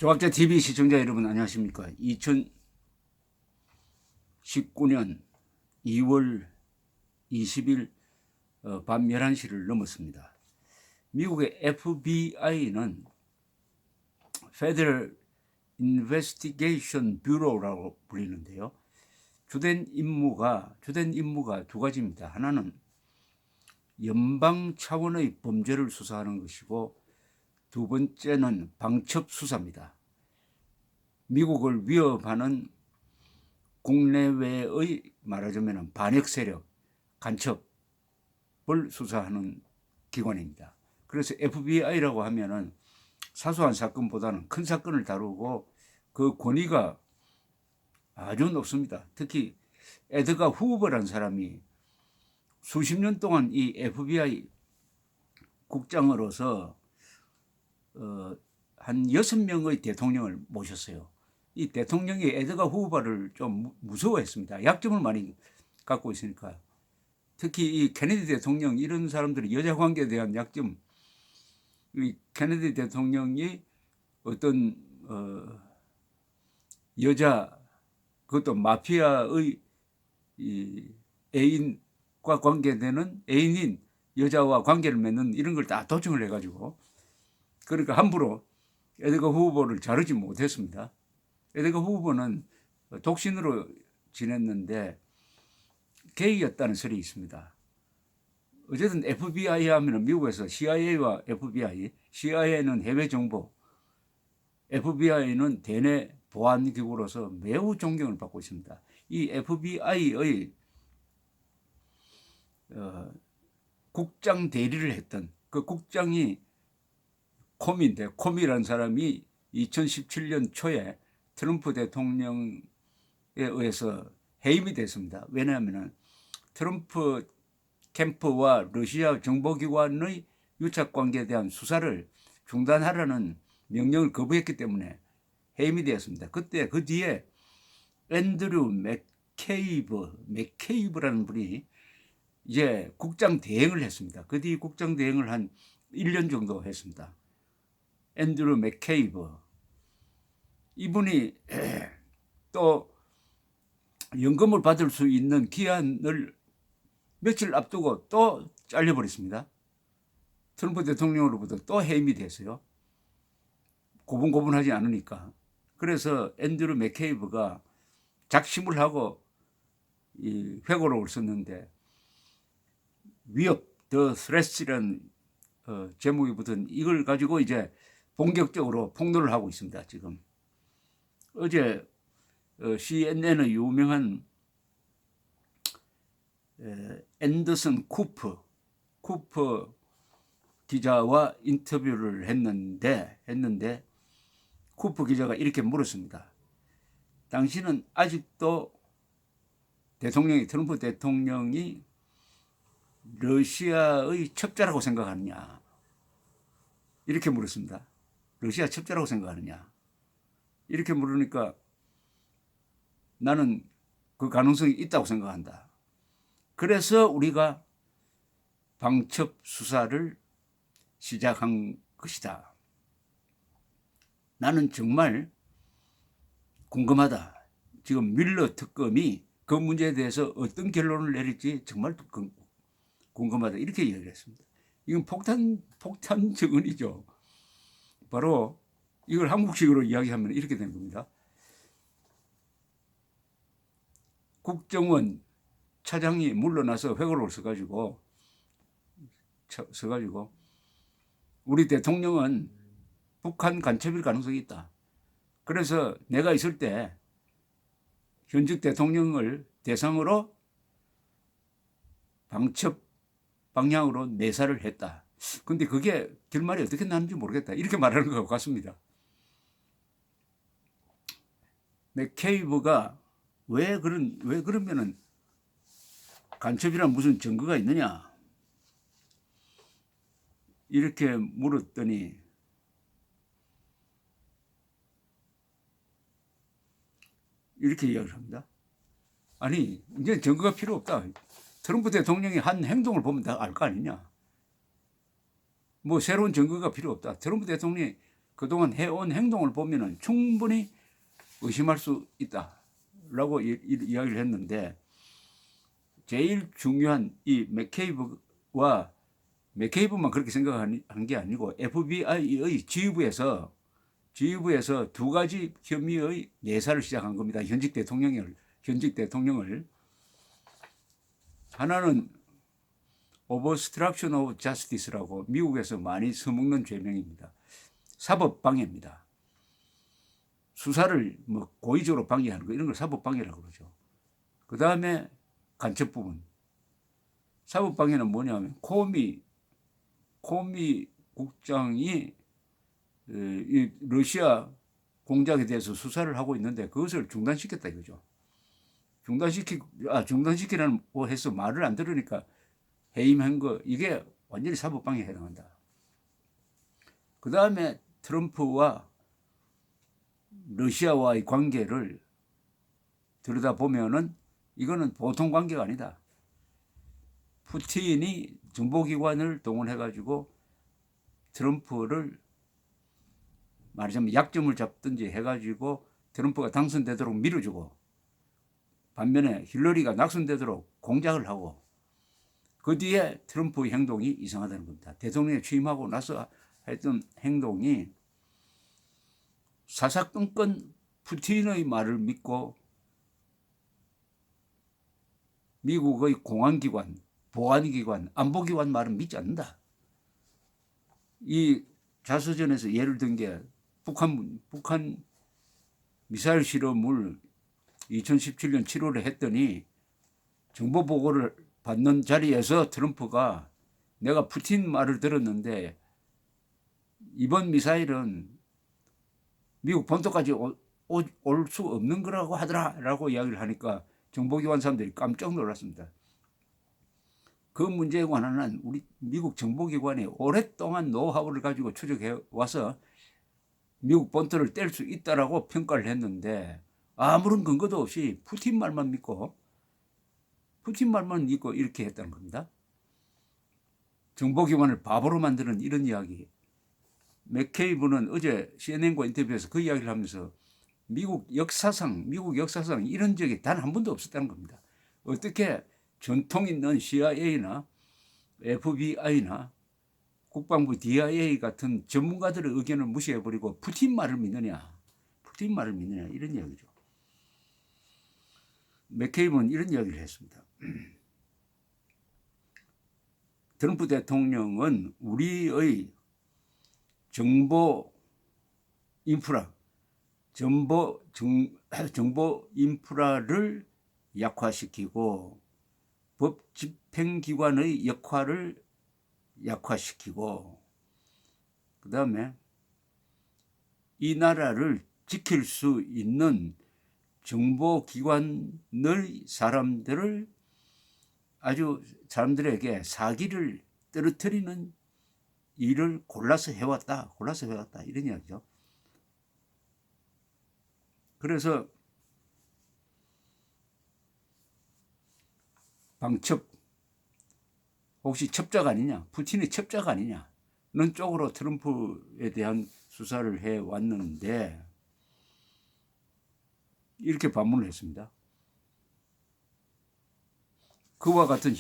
조각자 TV 시청자 여러분 안녕하십니까? 2019년 2월 20일 밤 11시를 넘었습니다. 미국의 FBI는 Federal Investigation Bureau라고 불리는데요. 주된 임무가 두 가지입니다. 하나는 연방 차원의 범죄를 수사하는 것이고, 두 번째는 방첩 수사입니다. 미국을 위협하는 국내외의 말하자면 반역 세력, 간첩을 수사하는 기관입니다. 그래서 FBI라고 하면은 사소한 사건보다는 큰 사건을 다루고 그 권위가 아주 높습니다. 특히 에드가 후버라는 사람이 수십 년 동안 이 FBI 국장으로서 한 6명의 대통령을 모셨어요. 이 대통령이 에드가 후버를 좀 무서워했습니다. 약점을 많이 갖고 있으니까. 특히 이 케네디 대통령, 이런 사람들이 여자 관계에 대한 약점, 이 케네디 대통령이 어떤 여자, 그것도 마피아의 애인과 관계되는 애인인 여자와 관계를 맺는 이런 걸 다 도청을 해가지고, 그러니까 함부로 에드가 후보를 자르지 못했습니다. 에드가 후보는 독신으로 지냈는데 게이였다는 설이 있습니다. 어쨌든 FBI 하면 미국에서 CIA와 FBI, CIA는 해외 정보, FBI는 대내 보안기구로서 매우 존경을 받고 있습니다. 이 FBI의 국장 대리를 했던 그 국장이 코미인데, 코미라는 사람이 2017년 초에 트럼프 대통령에 의해서 해임이 됐습니다. 왜냐하면 트럼프 캠프와 러시아 정보기관의 유착관계에 대한 수사를 중단하라는 명령을 거부했기 때문에 해임이 되었습니다. 그때 그 뒤에 앤드류 맥케이브라는 분이 이제 국장 대행을 했습니다. 그 뒤 국장 대행을 한 1년 정도 했습니다. 앤드류 맥케이브, 이분이 또 연금을 받을 수 있는 기한을 며칠 앞두고 또 잘려버렸습니다. 트럼프 대통령으로부터 또 해임이 됐어요. 고분고분하지 않으니까. 그래서 앤드류 맥케이브가 작심을 하고 이 회고록을 썼는데, 위협, The Threats라는 제목이 붙은 이걸 가지고 이제 본격적으로 폭로를 하고 있습니다. 지금 어제 CNN의 유명한 앤더슨 쿠퍼 기자와 인터뷰를 했는데 쿠퍼 기자가 이렇게 물었습니다. 당신은 아직도 트럼프 대통령이 러시아의 첩자라고 생각하느냐? 이렇게 물었습니다. 러시아 첩자라고 생각하느냐? 이렇게 물으니까 나는 그 가능성이 있다고 생각한다. 그래서 우리가 방첩 수사를 시작한 것이다. 나는 정말 궁금하다. 지금 뮬러 특검이 그 문제에 대해서 어떤 결론을 내릴지 정말 궁금하다. 이렇게 이야기를 했습니다. 이건 폭탄 증언이죠. 바로 이걸 한국식으로 이야기하면 이렇게 되는 겁니다. 국정원 차장이 물러나서 회고록을 써가지고 우리 대통령은 북한 간첩일 가능성이 있다. 그래서 내가 있을 때 현직 대통령을 대상으로 방첩 방향으로 내사를 했다. 근데 그게 결말이 어떻게 나는지 모르겠다. 이렇게 말하는 것 같습니다. 맥케이브가 왜 그러면은 간첩이란 무슨 증거가 있느냐? 이렇게 물었더니 이렇게 이야기를 합니다. 아니, 이제 증거가 필요 없다. 트럼프 대통령이 한 행동을 보면 다 알 거 아니냐? 뭐 새로운 증거가 필요 없다. 트럼프 대통령이 그동안 해온 행동을 보면은 충분히 의심할 수 있다라고 이야기를 했는데, 제일 중요한 이 맥케이브만 그렇게 생각한 게 아니고 FBI의 지휘부에서 두 가지 혐의의 내사를 시작한 겁니다. 현직 대통령을. 하나는 obstruction of justice라고 미국에서 많이 써먹는 죄명입니다. 사법 방해입니다. 수사를 뭐 고의적으로 방해하는 거, 이런 걸 사법 방해라고 그러죠. 그 다음에 간첩 부분. 사법 방해는 뭐냐면 코미 국장이 이 러시아 공작에 대해서 수사를 하고 있는데 그것을 중단시켰다 이거죠. 중단시키라는 해서 말을 안 들으니까 해임한 거, 이게 완전히 사법 방해에 해당한다. 그 다음에 트럼프와 러시아와의 관계를 들여다보면은 이거는 보통 관계가 아니다. 푸틴이 정보기관을 동원해가지고 트럼프를 말하자면 약점을 잡든지 해가지고 트럼프가 당선되도록 밀어주고, 반면에 힐러리가 낙선되도록 공작을 하고, 그 뒤에 트럼프의 행동이 이상하다는 겁니다. 대통령에 취임하고 나서 했던 행동이 사사건건 푸틴의 말을 믿고 미국의 공안기관, 보안기관, 안보기관 말은 믿지 않는다. 이 자서전에서 예를 든 게 북한 미사일 실험을 2017년 7월에 했더니 정보 보고를 받는 자리에서 트럼프가 내가 푸틴 말을 들었는데 이번 미사일은 미국 본토까지 올 수 없는 거라고 하더라라고 이야기를 하니까 정보기관 사람들이 깜짝 놀랐습니다. 그 문제에 관한 우리 미국 정보기관이 오랫동안 노하우를 가지고 추적해 와서 미국 본토를 뗄 수 있다라고 평가를 했는데 아무런 근거도 없이 푸틴 말만 믿고 이렇게 했다는 겁니다. 정보기관을 바보로 만드는 이런 이야기. 맥케이브는 어제 CNN과 인터뷰에서 그 이야기를 하면서 미국 역사상 이런 적이 단 한 번도 없었다는 겁니다. 어떻게 전통 있는 CIA나 FBI나 국방부 DIA 같은 전문가들의 의견을 무시해버리고 푸틴 말을 믿느냐 이런 이야기죠. 맥케이브는 이런 이야기를 했습니다. 트럼프 대통령은 우리의 정보 인프라를 약화시키고 법 집행기관의 역할을 약화시키고, 그 다음에 이 나라를 지킬 수 있는 정보기관의 사람들에게 사기를 떨어뜨리는 일을 골라서 해왔다 이런 이야기죠. 그래서 방첩, 혹시 첩자가 아니냐, 푸틴의 첩자가 아니냐는 쪽으로 트럼프에 대한 수사를 해왔는데 이렇게 반문을 했습니다. 그와 같은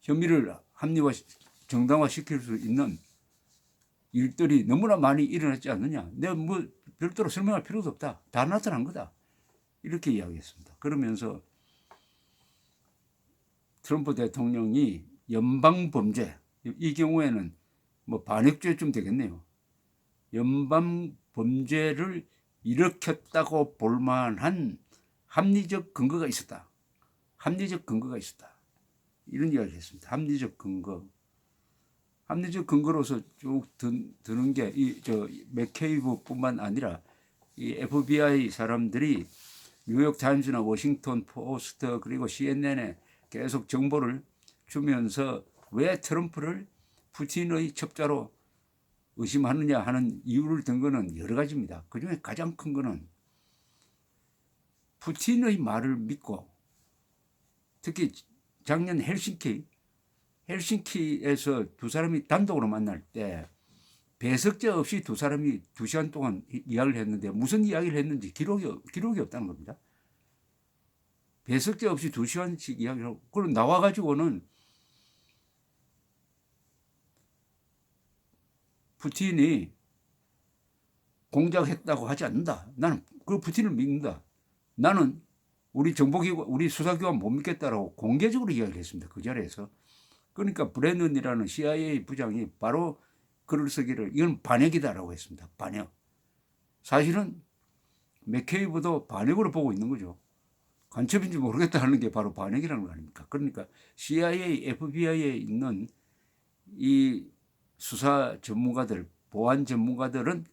혐의를 정당화시킬 수 있는 일들이 너무나 많이 일어났지 않느냐. 내가 뭐 별도로 설명할 필요도 없다. 다 나타난 거다. 이렇게 이야기했습니다. 그러면서 트럼프 대통령이 연방범죄, 이 경우에는 뭐 반역죄쯤 되겠네요. 연방범죄를 일으켰다고 볼 만한 합리적 근거가 있었다. 이런 이야기를 했습니다. 합리적 근거로서 쭉 드는 게 맥케이브뿐만 아니라 이 FBI 사람들이 뉴욕 타임즈나 워싱턴 포스트 그리고 CNN에 계속 정보를 주면서 왜 트럼프를 푸틴의 첩자로 의심하느냐 하는 이유를 든 거는 여러 가지입니다. 그중에 가장 큰 거는 푸틴의 말을 믿고, 특히 작년 헬싱키에서 두 사람이 단독으로 만날 때 배석자 없이 두 사람이 2시간 동안 이야기를 했는데 무슨 이야기를 했는지 기록이 없다는 겁니다. 배석자 없이 2시간씩 이야기를 하고, 그럼 나와가지고는 푸틴이 공작했다고 하지 않는다. 나는 그 푸틴을 믿는다. 나는 우리 정보기관, 우리 수사기관 못 믿겠다라고 공개적으로 이야기했습니다. 그 자리에서. 그러니까 브레넌이라는 CIA 부장이 바로 글을 쓰기를 이건 반역이다라고 했습니다. 반역. 사실은 맥케이브도 반역으로 보고 있는 거죠. 간첩인지 모르겠다 하는 게 바로 반역이라는 거 아닙니까? 그러니까 CIA, FBI에 있는 이 수사 전문가들, 보안 전문가들은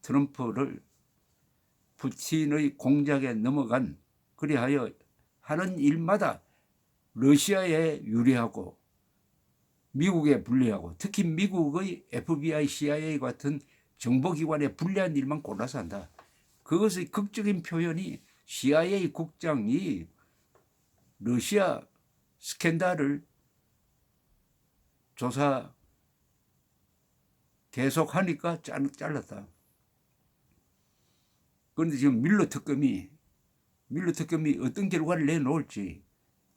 트럼프를 푸틴의 공작에 넘어간, 그리하여 하는 일마다 러시아에 유리하고 미국에 불리하고, 특히 미국의 FBI, CIA 같은 정보기관에 불리한 일만 골라서 한다. 그것의 극적인 표현이 CIA 국장이 러시아 스캔들을 조사 계속하니까 잘랐다. 그런데 지금 밀러 특검이 어떤 결과를 내놓을지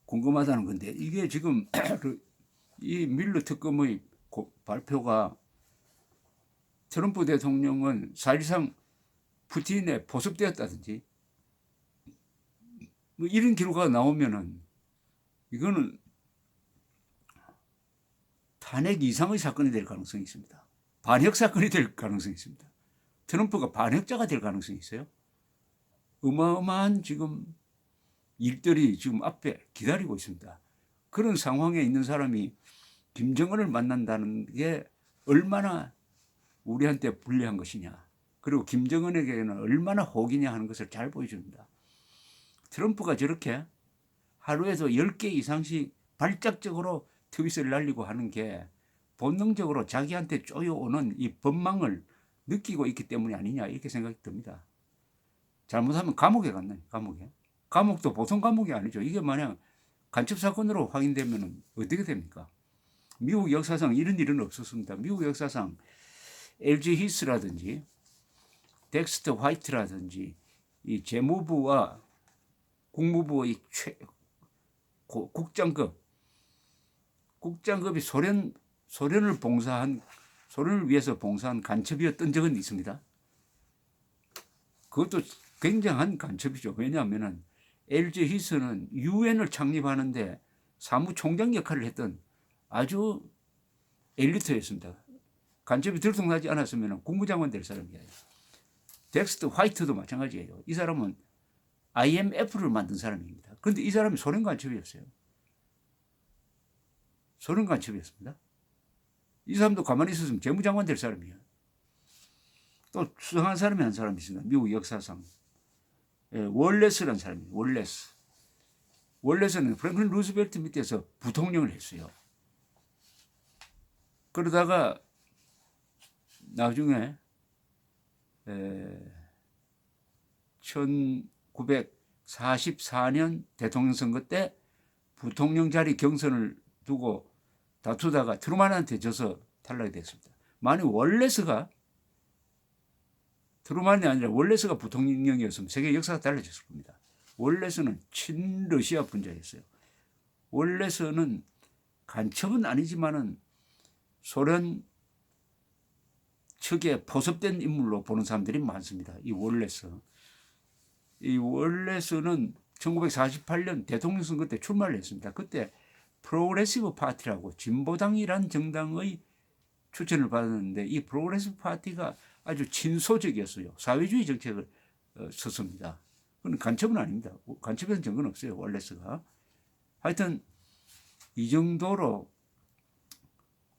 궁금하다는 건데, 이게 지금 이 밀러 특검의 발표가 트럼프 대통령은 사실상 푸틴에 보습되었다든지 뭐 이런 결과가 나오면은 이거는 탄핵 이상의 사건이 될 가능성이 있습니다. 반역 사건이 될 가능성이 있습니다. 트럼프가 반역자가 될 가능성이 있어요. 어마어마한 지금 일들이 지금 앞에 기다리고 있습니다. 그런 상황에 있는 사람이 김정은을 만난다는 게 얼마나 우리한테 불리한 것이냐, 그리고 김정은에게는 얼마나 혹이냐 하는 것을 잘 보여줍니다. 트럼프가 저렇게 하루에도 10개 이상씩 발작적으로 트윗을 날리고 하는 게 본능적으로 자기한테 쪼여오는 이 법망을 느끼고 있기 때문이 아니냐, 이렇게 생각이 듭니다. 잘못하면 감옥에 갔네. 감옥도 보통 감옥이 아니죠. 이게 만약 간첩 사건으로 확인되면 어떻게 됩니까? 미국 역사상 이런 일은 없었습니다. 미국 역사상 LG 히스라든지 덱스터 화이트라든지 이 재무부와 국무부의 국장급이 소련을 위해서 봉사한 간첩이었던 적은 있습니다. 그것도 굉장한 간첩이죠. 왜냐하면 LG 히스는 유엔을 창립하는데 사무총장 역할을 했던 아주 엘리트였습니다. 간첩이 들통나지 않았으면 국무장관 될 사람이에요. 덱스터 화이트도 마찬가지예요. 이 사람은 IMF를 만든 사람입니다. 그런데 이 사람이 소련 간첩이었어요. 소련 간첩이었습니다. 이 사람도 가만히 있었으면 재무장관 될 사람이에요. 또 수상한 사람이 한 사람이 있습니다. 미국 역사상. 월레스라는 사람이에요. 월레스는 프랭클린 루즈벨트 밑에서 부통령을 했어요. 그러다가 나중에 1944년 대통령 선거 때 부통령 자리 경선을 두고 다투다가 트루만한테 져서 탈락이 됐습니다. 만약 트루만이 아니라 월레스가 부통령이었으면 세계 역사가 달라졌을 겁니다. 월레스는 친러시아 분자였어요. 월레스는 간첩은 아니지만은 소련 측에 포섭된 인물로 보는 사람들이 많습니다. 이 월레스는 1948년 대통령 선거 때 출마를 했습니다. 그때 프로그레시브 파티라고 진보당이란 정당의 추천을 받았는데, 이 프로그레시브 파티가 아주 친소적이었어요. 사회주의 정책을 썼습니다. 그건 간첩은 아닙니다. 간첩에는 증거는 없어요. 월레스가. 하여튼 이 정도로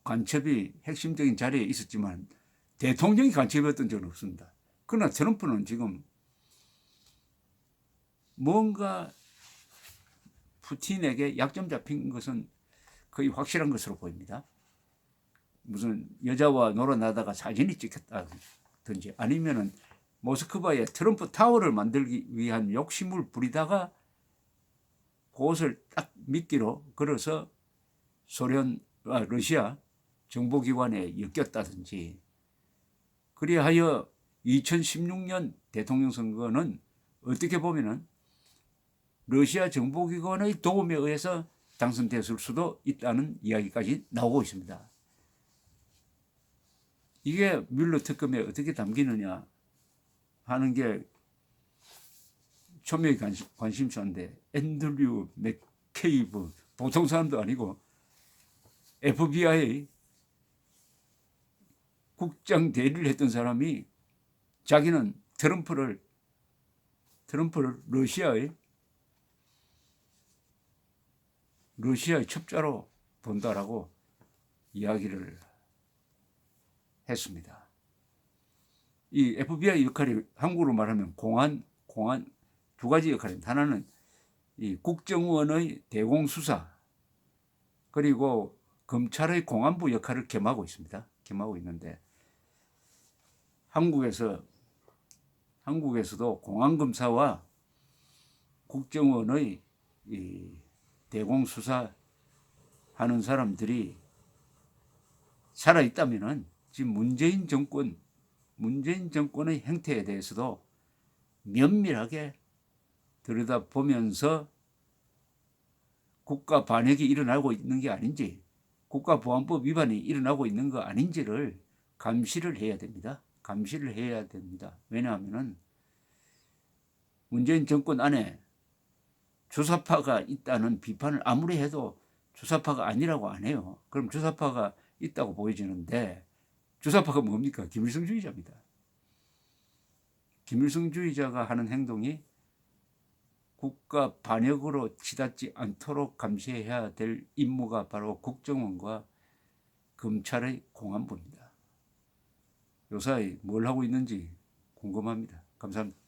간첩이 핵심적인 자리에 있었지만 대통령이 간첩이었던 적은 없습니다. 그러나 트럼프는 지금 뭔가 푸틴에게 약점 잡힌 것은 거의 확실한 것으로 보입니다. 무슨 여자와 놀아나다가 사진이 찍혔다든지 아니면은 모스크바에 트럼프 타워를 만들기 위한 욕심을 부리다가 그것을 딱 미끼로 걸어서 러시아 정보기관에 엮였다든지, 그리하여 2016년 대통령 선거는 어떻게 보면은 러시아 정보기관의 도움에 의해서 당선됐을 수도 있다는 이야기까지 나오고 있습니다. 이게 뮬러 특검에 어떻게 담기느냐 하는 게 초미의 관심사인데, 앤드류 맥케이브, 보통 사람도 아니고 FBI 국장 대리를 했던 사람이 자기는 트럼프를 러시아의 첩자로 본다라고 이야기를 했습니다. 이 FBI 역할이 한국으로 말하면 공안 두 가지 역할입니다. 하나는 이 국정원의 대공수사, 그리고 검찰의 공안부 역할을 겸하고 있습니다. 겸하고 있는데, 한국에서도 공안검사와 국정원의 이 대공수사 하는 사람들이 살아있다면은 지금 문재인 정권의 행태에 대해서도 면밀하게 들여다보면서 국가 반역이 일어나고 있는 게 아닌지, 국가보안법 위반이 일어나고 있는 거 아닌지를 감시를 해야 됩니다. 감시를 해야 됩니다. 왜냐하면은 문재인 정권 안에 주사파가 있다는 비판을 아무리 해도 주사파가 아니라고 안 해요. 그럼 주사파가 있다고 보여지는데, 주사파가 뭡니까? 김일성주의자입니다. 김일성주의자가 하는 행동이 국가 반역으로 치닫지 않도록 감시해야 될 임무가 바로 국정원과 검찰의 공안부입니다. 요사이 뭘 하고 있는지 궁금합니다. 감사합니다.